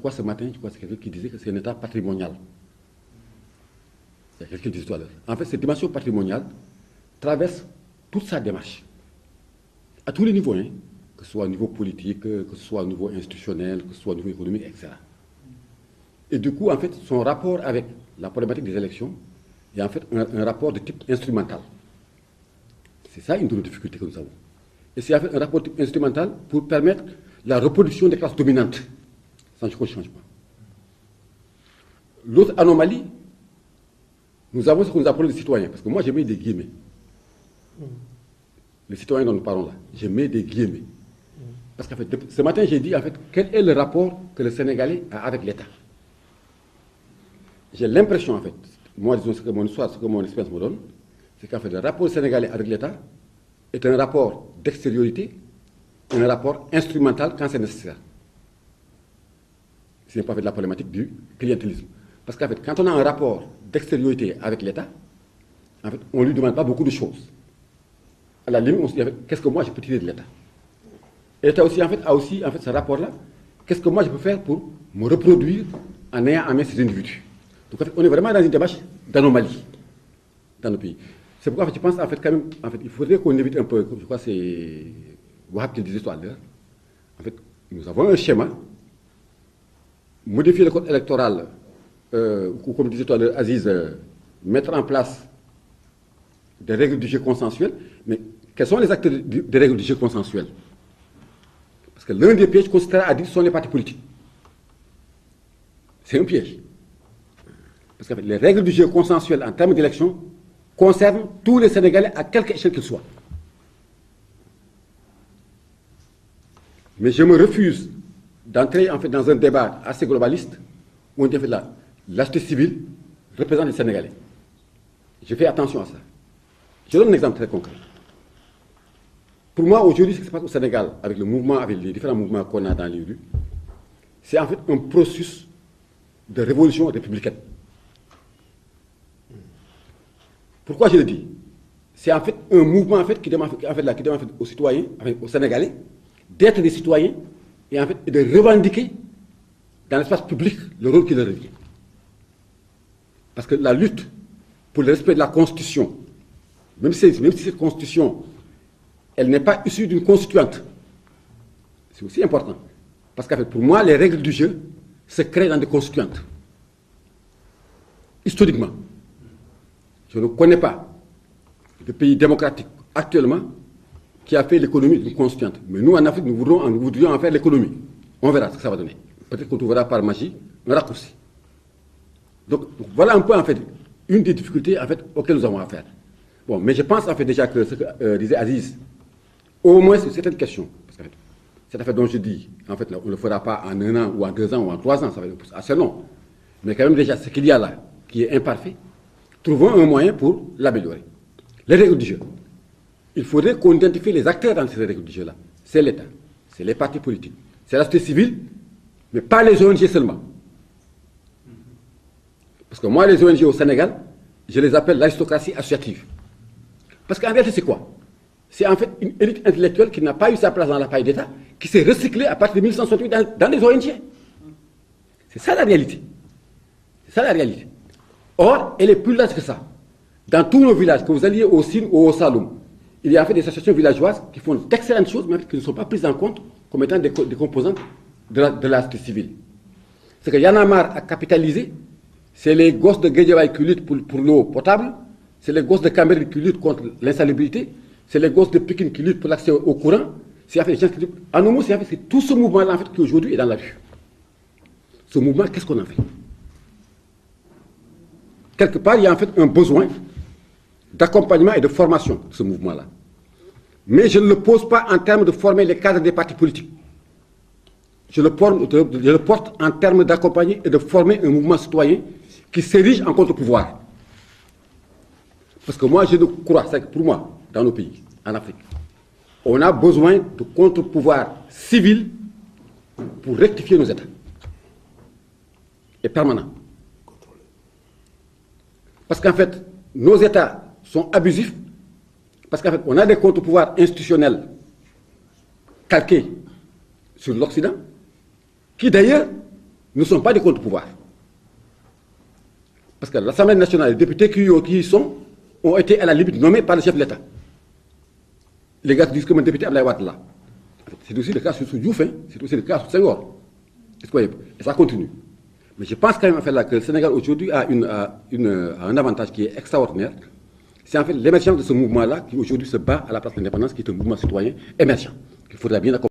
crois ce matin, c'est quelqu'un qui disait que c'est un État patrimonial. Il y a quelqu'un qui disait tout à l'heure. En fait, cette dimension patrimoniale traverse toute sa démarche, à tous les niveaux, hein, que ce soit au niveau politique, que ce soit au niveau institutionnel, que ce soit au niveau économique, etc. Et du coup, en fait, son rapport avec la problématique des élections est en fait un rapport de type instrumental. C'est ça une de nos difficultés que nous avons. Et c'est en fait un rapport de type instrumental pour permettre la reproduction des classes dominantes, sans aucun changement. L'autre anomalie, nous avons ce que nous appelons les citoyens, parce que moi j'ai mis des guillemets. Les citoyens dont nous parlons là, j'ai mis des guillemets. Parce qu'en fait, ce matin j'ai dit en fait quel est le rapport que le Sénégalais a avec l'État. J'ai l'impression en fait, moi disons ce que mon histoire, ce que mon expérience me donne, c'est qu'en fait le rapport sénégalais avec l'État est un rapport d'extériorité, un rapport instrumental quand c'est nécessaire. Ce n'est pas fait de la problématique du clientélisme. Parce qu'en fait, quand on a un rapport d'extériorité avec l'État, en fait, on ne lui demande pas beaucoup de choses. À la limite, on se dit, qu'est-ce que moi je peux tirer de l'État? Et l'État aussi, a aussi ce rapport-là, qu'est-ce que moi je peux faire pour me reproduire en ayant en main ces individus? Donc en fait, on est vraiment dans une démarche d'anomalie dans nos pays. C'est pourquoi en fait, je pense quand même, il faudrait qu'on évite un peu, je crois que c'est Wahab qui le disait tout à l'heure. En fait, nous avons un schéma, modifier le code électoral, ou comme disait tout à l'heure Aziz, mettre en place des règles du jeu consensuel. Mais quels sont les actes des règles du jeu consensuel? Parce que l'un des pièges consistera à dire que ce sont les partis politiques. C'est un piège. Parce que les règles du jeu consensuel en termes d'élection concernent tous les Sénégalais à quelque échelle qu'ils soient. Mais je me refuse d'entrer en fait dans un débat assez globaliste où on dit en fait la société civile représente les Sénégalais. Je fais attention à ça. Je donne un exemple très concret. Pour moi, aujourd'hui, ce qui se passe au Sénégal, avec le mouvement, avec les différents mouvements qu'on a dans les rues, c'est en fait un processus de révolution républicaine. Pourquoi je le dis? C'est en fait un mouvement en fait, qui demande aux citoyens, aux Sénégalais, d'être des citoyens et en fait de revendiquer dans l'espace public le rôle qui leur revient. Parce que la lutte pour le respect de la Constitution, même si cette Constitution, elle n'est pas issue d'une constituante, c'est aussi important. Parce qu'en fait, pour moi, les règles du jeu se créent dans des constituantes. Historiquement, je ne connais pas de pays démocratique actuellement qui a fait l'économie d'une constituante. Mais nous, en Afrique, nous voudrions en faire l'économie. On verra ce que ça va donner. Peut-être qu'on trouvera par magie un raccourci. Donc, voilà un peu, en fait, une des difficultés, en fait, auxquelles nous avons affaire. Bon, mais je pense, en fait, déjà que ce que disait Aziz, au moins sur certaines questions, parce qu'en fait, cette affaire dont je dis, en fait, là, on ne le fera pas en 1 an, ou en 2 ans, ou en 3 ans, ça va être assez long. Mais quand même, déjà, ce qu'il y a là, qui est imparfait, trouvons un moyen pour l'améliorer. Les règles du jeu. Il faudrait qu'on identifie les acteurs dans ces règles du jeu-là. C'est l'État, c'est les partis politiques, c'est la société civile, mais pas les ONG seulement. Parce que moi, les ONG au Sénégal, je les appelle l'aristocratie associative. Parce qu'en réalité, c'est quoi? C'est en fait une élite intellectuelle qui n'a pas eu sa place dans l'appareil d'État, qui s'est recyclée à partir de 1968 dans les ONG. C'est ça la réalité. C'est ça la réalité. Or, elle est plus large que ça. Dans tous nos villages, que vous alliez au Sine ou au Saloum, il y a en fait des associations villageoises qui font d'excellentes choses, mais qui ne sont pas prises en compte comme étant des composantes de la société civile. C'est que Y'en a marre à capitaliser, c'est les gosses de Guédiawaye qui luttent pour l'eau potable, c'est les gosses de Cambérène qui luttent contre l'insalubrité, c'est les gosses de Pékin qui luttent pour l'accès au courant, c'est en fait les gens qui luttent. En un mot, c'est tout ce mouvement-là en fait, qui aujourd'hui est dans la rue. Ce mouvement, qu'est-ce qu'on en fait? Quelque part, il y a en fait un besoin d'accompagnement et de formation de ce mouvement-là. Mais je ne le pose pas en termes de former les cadres des partis politiques. Je le porte en termes d'accompagner et de former un mouvement citoyen qui s'érige en contre-pouvoir. Parce que moi, je crois, c'est que pour moi, dans nos pays, en Afrique, on a besoin de contre-pouvoir civil pour rectifier nos États. Et permanent. Parce qu'en fait, nos États sont abusifs, parce qu'en fait, on a des contre-pouvoirs institutionnels calqués sur l'Occident, qui d'ailleurs ne sont pas des contre-pouvoirs. Parce que l'Assemblée nationale, les députés qui y sont, ont été à la limite nommés par le chef de l'État. Les gars disent que mon député Abdoulaye Wade là. C'est aussi le cas sur Diouf, hein, c'est aussi le cas sur Senghor. Et ça continue. Mais je pense quand même en fait, là, que le Sénégal aujourd'hui a un avantage qui est extraordinaire. C'est en fait l'émergence de ce mouvement-là qui aujourd'hui se bat à la place de l'indépendance, qui est un mouvement citoyen émergent, qu'il faudra bien accompagner.